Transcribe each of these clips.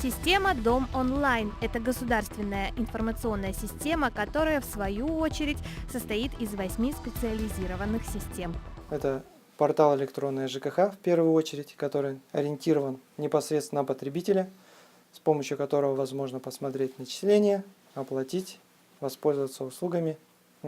Система «Дом онлайн» – это государственная информационная система, которая, в свою очередь, состоит из 8 специализированных систем. Это портал электронной ЖКХ, в первую очередь, который ориентирован непосредственно на потребителя, с помощью которого возможно посмотреть начисления, оплатить, воспользоваться услугами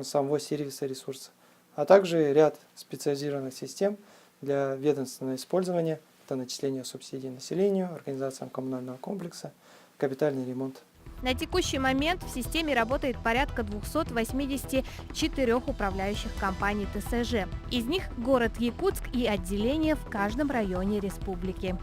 самого сервиса ресурса. А также ряд специализированных систем для ведомственного использования. Это начисление субсидий населению, организациям коммунального комплекса, капитальный ремонт. На текущий момент в системе работает порядка 284 управляющих компаний ТСЖ. Из них город Якутск и отделения в каждом районе республики.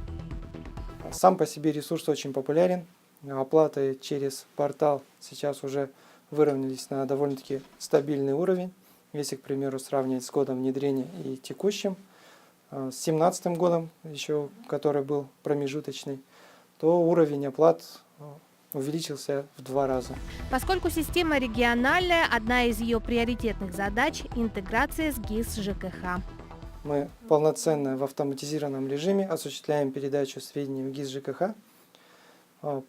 Сам по себе ресурс очень популярен. Оплаты через портал сейчас уже выровнялись на довольно-таки стабильный уровень. Если, к примеру, сравнивать с годом внедрения и текущим, с 2017 годом, еще, который был промежуточный, то уровень оплат увеличился в 2 раза. Поскольку система региональная, одна из ее приоритетных задач – интеграция с ГИС ЖКХ. Мы полноценно в автоматизированном режиме осуществляем передачу сведений в ГИС ЖКХ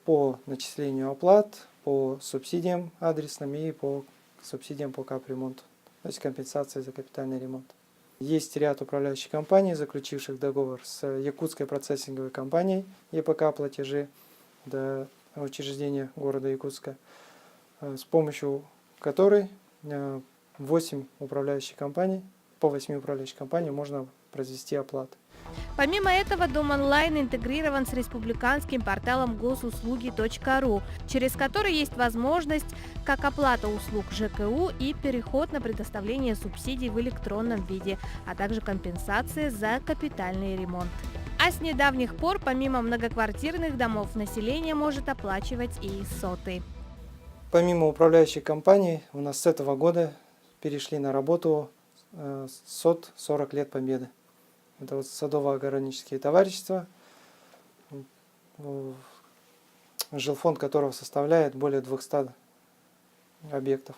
по начислению оплат, по субсидиям адресным и по субсидиям по капремонту, то есть компенсации за капитальный ремонт. Есть ряд управляющих компаний, заключивших договор с Якутской процессинговой компанией ЕПК «Платежи» до учреждения города Якутска, с помощью которой 8 управляющих компаний, по 8 управляющих компаниям можно произвести оплаты. Помимо этого, Дом онлайн интегрирован с республиканским порталом госуслуги.ру, через который есть возможность как оплата услуг ЖКУ и переход на предоставление субсидий в электронном виде, а также компенсация за капитальный ремонт. А с недавних пор, помимо многоквартирных домов, население может оплачивать и соты. Помимо управляющих компаний, у нас с этого года перешли на работу СОТ «40 лет Победы». Это вот садово-огороднические товарищества, жилфонд которого составляет более 200 объектов.